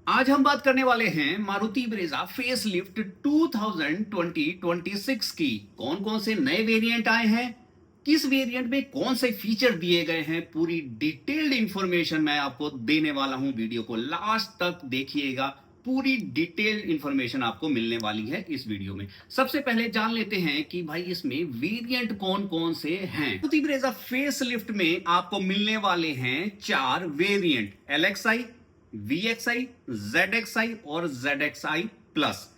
आज हम बात करने वाले हैं मारुति ब्रेजा फेसलिफ्ट 2020-26 की। कौन कौन से नए वेरिएंट आए हैं, किस वेरिएंट में कौन से फीचर दिए गए हैं, पूरी डिटेल्ड इंफॉर्मेशन मैं आपको देने वाला हूं। वीडियो को लास्ट तक देखिएगा, पूरी डिटेल्ड इंफॉर्मेशन आपको मिलने वाली है इस वीडियो में। सबसे पहले जान लेते हैं कि भाई इसमें वेरिएंट कौन कौन से हैं। मारुति ब्रेजा फेसलिफ्ट में आपको मिलने वाले हैं 4 वेरिएंट: LXi, VXi, ZXi और ZXi प्लस।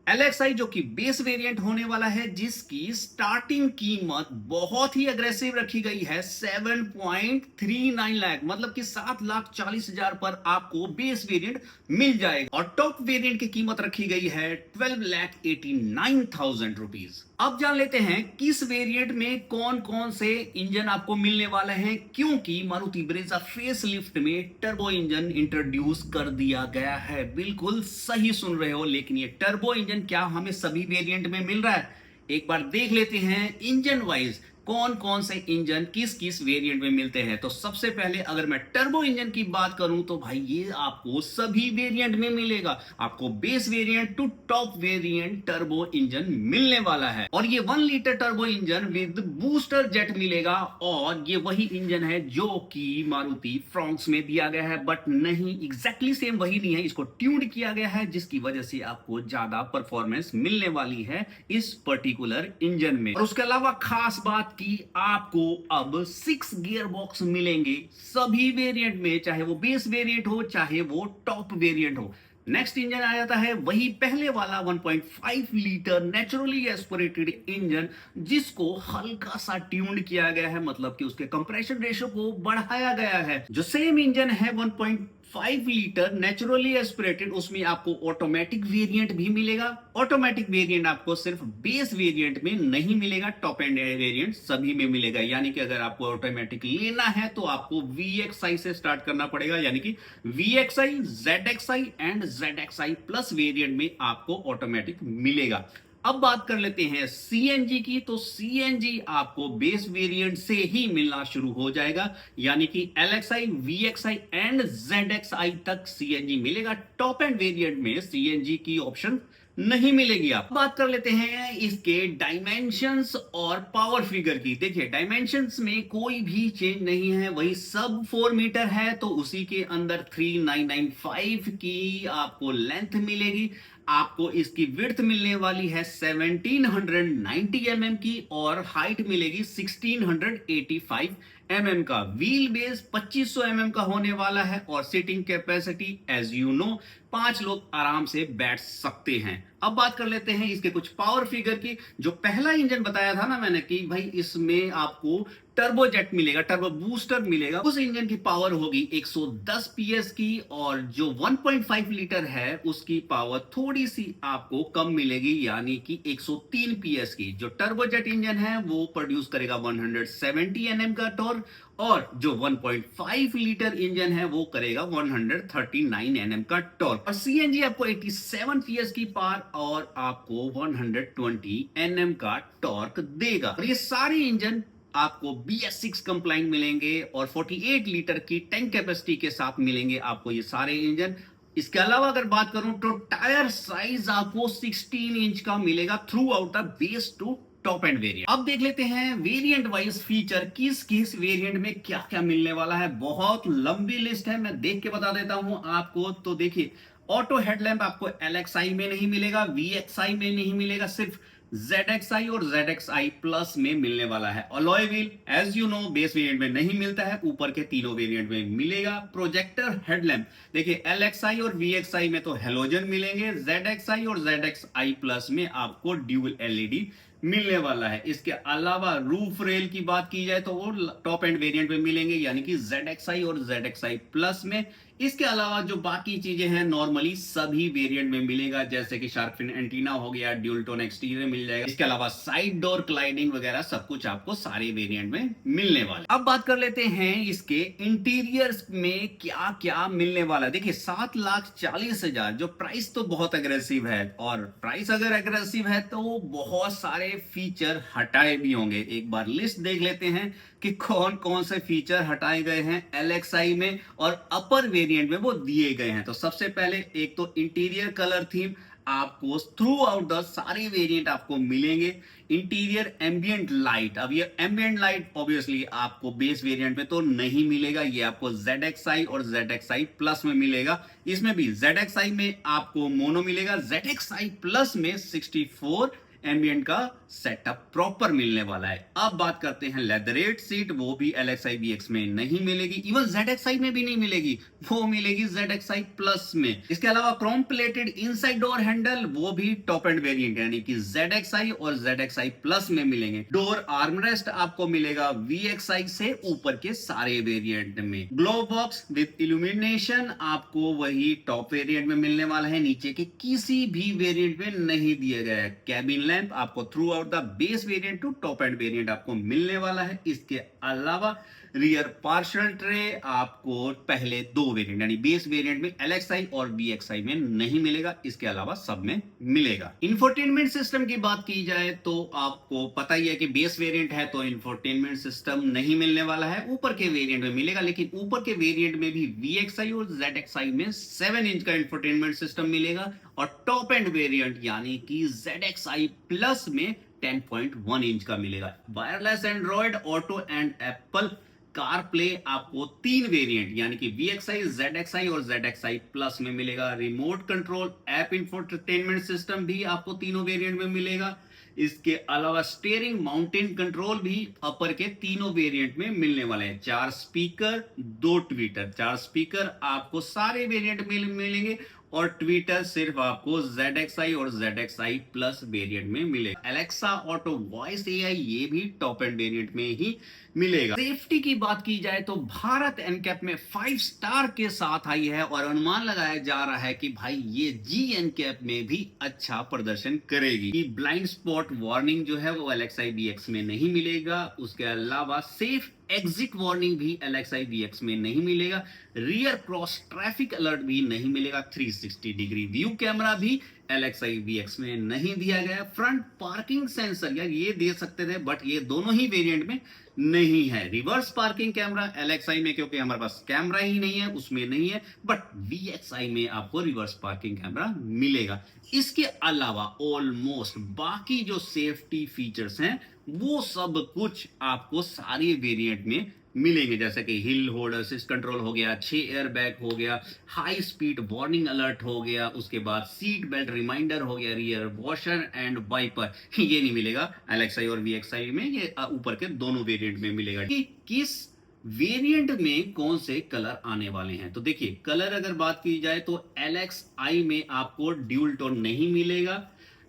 LXi जो कि बेस वेरिएंट होने वाला है, जिसकी स्टार्टिंग कीमत बहुत ही अग्रेसिव रखी गई है 7.39 लाख, मतलब कि 7,40,000 पर आपको बेस वेरिएंट मिल जाएगा। और टॉप वेरिएंट की कीमत रखी गई है 12,89,000 रुपीज। अब जान लेते हैं किस वेरिएंट में कौन कौन से इंजन आपको मिलने वाले हैं, क्योंकि मारुति ब्रेजा फेसलिफ्ट में टर्बो इंजन इंट्रोड्यूस कर दिया गया है। बिल्कुल सही सुन रहे हो, लेकिन ये टर्बो इंजन क्या हमें सभी वेरिएंट में मिल रहा है? एक बार देख लेते हैं इंजन वाइज कौन कौन से इंजन किस किस वेरिएंट में मिलते हैं। तो सबसे पहले अगर मैं टर्बो इंजन की बात करूं तो भाई ये आपको सभी वेरिएंट में मिलेगा। आपको base variant to top variant turbo engine मिलने वाला है। और ये 1 litre turbo engine with booster jet मिलेगा। और ये वही इंजन है जो कि मारुति फ्रॉन्क्स में दिया गया है, बट नहीं एग्जैक्टली सेम वही नहीं है, इसको ट्यून्ड किया गया है, जिसकी वजह से आपको ज्यादा परफॉर्मेंस मिलने वाली है इस पर्टिकुलर इंजन में। और उसके अलावा खास बात कि आपको अब 6 गियर बॉक्स मिलेंगे सभी वेरिएंट में, चाहे वो बेस वेरिएंट हो चाहे वो टॉप वेरिएंट हो। नेक्स्ट इंजन आ जाता है वही पहले वाला 1.5 लीटर नेचुरली एस्पिरेटेड इंजन, जिसको हल्का सा ट्यून्ड किया गया है, मतलब कि उसके कंप्रेशन रेशियो को बढ़ाया गया है। जो सेम इंजन है 1.5 लीटर नेचुरली एस्पिरेटेड, उसमें आपको ऑटोमेटिक वेरिएंट भी मिलेगा। ऑटोमेटिक वेरिएंट आपको सिर्फ बेस वेरिएंट में नहीं मिलेगा, टॉप एंड वेरिएंट सभी में मिलेगा। यानी कि अगर आपको ऑटोमेटिक लेना है तो आपको VXi से स्टार्ट करना पड़ेगा, यानी कि VXi, ZXi and ZXi plus variant में आपको ऑटोमेटिक मिलेगा। अब बात कर लेते हैं CNG की। तो CNG आपको बेस वेरिएंट से ही मिलना शुरू हो जाएगा, यानी कि LXi, VXi एंड ZXi तक CNG मिलेगा। टॉप एंड वेरिएंट में CNG की ऑप्शन नहीं मिलेगी। आप बात कर लेते हैं इसके डायमेंशंस और पावर फिगर की। देखिए डायमेंशंस में कोई भी चेंज नहीं है, वही सब 4 मीटर है, तो उसी के अंदर 3995 की आपको लेंथ मिलेगी। आपको इसकी विड्थ मिलने वाली है 1790 mm की, और हाइट मिलेगी 1685 mm का। व्हील बेस 2500 mm का होने वाला है, और seating capacity as you know 5 लोग आराम से बैठ सकते हैं। अब बात कर लेते हैं इसके कुछ पावर फिगर की। जो पहला इंजन बताया था ना मैंने कि भाई इसमें आपको टर्बो जेट मिलेगा, टर्बो बूस्टर मिलेगा, उस इंजन की पावर होगी 110 PS की। और जो 1.5 लीटर है उसकी पावर थोड़ी सी आपको कम मिलेगी, यानी कि 103 PS की। जो टर्बो जेट इंजन है वो प्रोड्यूस करेगा 170 Nm का टॉर्क, और जो 1.5 लीटर इंजन है वो करेगा 139 Nm का टॉर्क। और CNG आपको 87 PS की पावर और आपको 120 Nm का टॉर्क देगा। और ये सारे इंजन आपको BS6 कंप्लाइंट मिलेंगे, और 48 लीटर की टैंक कैपेसिटी के साथ मिलेंगे आपको ये सारे इंजन। इसके अलावा अगर बात करूं तो टायर साइज आपको 16 इंच का मिलेगा throughout the base to top end variant. अब देख लेते हैं वेरिएंट वाइज फीचर किस किस वेरिएंट में क्या क्या मिलने वाला है। बहुत लंबी लिस्ट है, मैं देख के बता देता हूं आपको। तो देखिए ऑटो हेडलैम्प आपको LXi में नहीं मिलेगा, VXi में नहीं मिलेगा, सिर्फ ZXi और ZXi प्लस में मिलने वाला है। Alloy wheel as you know base variant में नहीं मिलता है, ऊपर के तीनों वेरिएंट में मिलेगा। प्रोजेक्टर हेडलैम्प देखिए LXi और VXi में तो हेलोजन मिलेंगे, ZXi और ZXi प्लस में आपको ड्यूल LED मिलने वाला है। इसके अलावा रूफ रेल की बात की जाए तो वो टॉप एंड वेरिएंट में मिलेंगे, यानी कि ZXi और ZXi प्लस में। इसके अलावा जो बाकी चीजें हैं नॉर्मली सभी वेरिएंट में मिलेगा, जैसे कि शार्क फिन एंटीना हो गया, ड्यूल टोन एक्सटीरियर मिल जाएगा। इसके अलावा साइड डोर क्लाइडिंग वगैरह सब कुछ आपको सारे वेरिएंट में मिलने वाला। अब बात कर लेते हैं इसके इंटीरियर्स में क्या क्या मिलने वाला है। देखिए 7,40,000 जो प्राइस तो बहुत अग्रेसिव है, और प्राइस अगर अग्रेसिव है तो बहुत सारे फीचर हटाए भी होंगे। एक बार लिस्ट देख लेते हैं कि कौन कौन से फीचर हटाए गए हैं LXi में और अपर वेरिएंट में वो दिए गए हैं। तो सबसे पहले एक तो इंटीरियर कलर थीम आपको थ्रू आउट द सारे वेरिएंट आपको मिलेंगे। इंटीरियर एम्बियंट लाइट, अब ये एम्बियंट लाइट ऑब्वियसली आपको बेस वेरिएंट में तो नहीं मिलेगा, ये आपको ZXi और ZXi प्लस में मिलेगा। इसमें भी ZXi में आपको मोनो मिलेगा, ZXi प्लस में 64 एम्बियंट का सेटअप प्रॉपर मिलने वाला है। अब बात करते हैं लेदरेट सीट, वो भी LXi BX में नहीं मिलेगी, इवन ZXi में भी नहीं मिलेगी, वो मिलेगी ZXi प्लस में। इसके अलावा Chrome plated inside door handle, वो भी टॉप एंड वेरिएंट यानी कि ZXi और ZXi प्लस में मिलेंगे। डोर आर्मरेस्ट आपको मिलेगा VXi से ऊपर के सारे वेरिएंट में। ग्लो बॉक्स विद इल्यूमिनेशन आपको वही टॉप वेरिएंट में मिलने वाला है, नीचे के किसी भी वेरिएंट में नहीं दिया गया है। कैबिन लैंप आपको throughout the base variant to top end variant आपको मिलने वाला है। इसके अलावा रियर पार्शल ट्रे आपको पहले दो वेरिएंट यानी बेस वेरिएंट में LXi और VXi में नहीं मिलेगा, इसके अलावा सब में मिलेगा। इंफोटेनमेंट सिस्टम की बात की जाए तो आपको पता ही है कि बेस वेरिएंट है तो इंफोटेनमेंट सिस्टम नहीं मिलने वाला है, ऊपर के वेरिएंट में मिलेगा। लेकिन ऊपर के वेरिएंट में भी VXi और ZXi में 7 इंच का इंफोटेनमेंट सिस्टम मिलेगा और टॉप एंड वेरिएंट यानी कि ZXi प्लस में 10.1 इंच का मिलेगा। Wireless Android auto and Apple car play आपको 3 वेरिएंट यानी कि VXi, ZXi और ZXi प्लस में मिलेगा। Remote control app infotainment system भी आपको तीनों वेरिएंट में मिलेगा। इसके अलावा स्टीयरिंग माउंटेन कंट्रोल भी अपर के तीनों वेरिएंट में मिलने वाले हैं। 4 स्पीकर 2 ट्विटर, 4 स्पीकर आपको सारे वेरिएंट में मिलेंगे और ट्विटर सिर्फ आपको ZXi और ZXi प्लस वेरिएंट में मिलेगा। एलेक्सा ऑटो वॉइस AI ये भी टॉप एंड वेरिएंट में ही मिलेगा। सेफ्टी की बात की जाए तो भारत एनकैप में 5 स्टार के साथ आई है और अनुमान लगाया जा रहा है कि भाई ये जी एनकैप में भी अच्छा प्रदर्शन करेगी। ब्लाइंड स्पॉट वार्निंग जो है वो LXi BX में नहीं मिलेगा। उसके अलावा सेफ एग्जिट वार्निंग भी LXi BX में नहीं मिलेगा। रियर क्रॉस ट्रैफिक अलर्ट भी नहीं मिलेगा। 360 डिग्री व्यू कैमरा भी LXi BX में नहीं दिया गया। फ्रंट पार्किंग सेंसर यार ये दे सकते थे बट ये दोनों ही वेरिएंट में नहीं है। रिवर्स पार्किंग कैमरा LXi में क्योंकि हमारे पास कैमरा ही नहीं है उसमें नहीं है, बट VXi में आपको रिवर्स पार्किंग कैमरा मिलेगा। इसके अलावा ऑलमोस्ट बाकी जो सेफ्टी फीचर्स हैं वो सब कुछ आपको सारे वेरिएंट में मिलेंगे, जैसे कि हिल होल्ड असिस्ट कंट्रोल हो गया, 6 एयर बैग हो गया, हाई स्पीड वार्निंग अलर्ट हो गया, उसके बाद सीट बेल्ट रिमाइंडर हो गया, रियर वॉशर एंड वाइपर ये नहीं मिलेगा LXi और VXi में, ये ऊपर के दोनों वेरिएंट में मिलेगा। कि किस वेरिएंट में कौन से कलर आने वाले हैं तो देखिए कलर अगर बात की जाए तो LXi में आपको ड्यूल टोन नहीं मिलेगा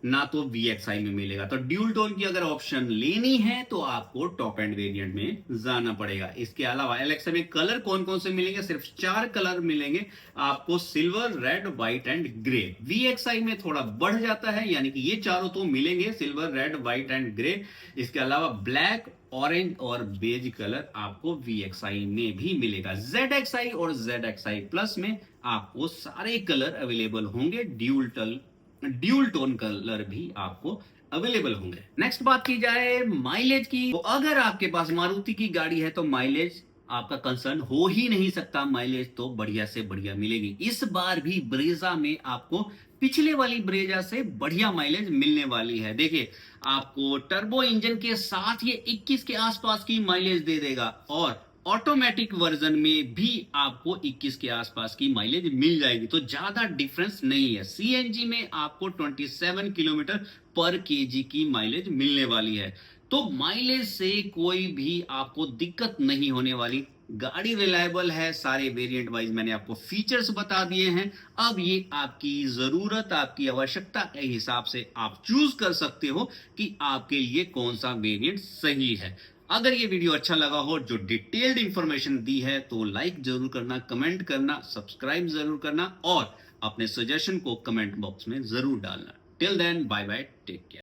ना तो VXi में मिलेगा। तो ड्यूल टोन की अगर ऑप्शन लेनी है तो आपको टॉप एंड वेरिएंट में जाना पड़ेगा। इसके अलावा LXi में कलर कौन कौन से मिलेंगे, सिर्फ 4 कलर मिलेंगे आपको, silver, red, white and grey. VXi में थोड़ा बढ़ जाता है यानी कि ये चारों तो मिलेंगे, silver, red, white and grey. इसके अलावा ब्लैक, ऑरेंज और बेज कलर आपको VXi में भी मिलेगा। ZXi और ZXi प्लस में आपको सारे कलर अवेलेबल होंगे, ड्यूल टोन कलर भी आपको अवेलेबल होंगे। नेक्स्ट बात की जाए माइलेज की, तो अगर आपके पास मारुति की गाड़ी है तो माइलेज आपका कंसर्न हो ही नहीं सकता, माइलेज तो बढ़िया से बढ़िया मिलेगी। इस बार भी ब्रेजा में आपको पिछले वाली ब्रेजा से बढ़िया माइलेज मिलने वाली है। देखिए आपको टर्बो इंजन के साथ ये 21 के आसपास की माइलेज दे देगा और ऑटोमेटिक वर्जन में भी आपको 21 के आसपास की माइलेज मिल जाएगी, तो ज्यादा डिफरेंस नहीं है। CNG में आपको 27 किलोमीटर पर केजी की माइलेज मिलने वाली है, तो माइलेज से कोई भी आपको दिक्कत नहीं होने वाली। गाड़ी रिलायबल है, सारे वेरिएंट वाइज मैंने आपको फीचर्स बता दिए हैं। अब ये आपकी जरूरत, आपकी आवश्यकता के हिसाब से आप चूज कर सकते हो कि आपके लिए कौन सा वेरिएंट सही है। अगर ये वीडियो अच्छा लगा हो, जो डिटेल्ड इंफॉर्मेशन दी है, तो लाइक जरूर करना, कमेंट करना, सब्सक्राइब जरूर करना और अपने सजेशन को कमेंट बॉक्स में जरूर डालना। Till then bye bye, take care.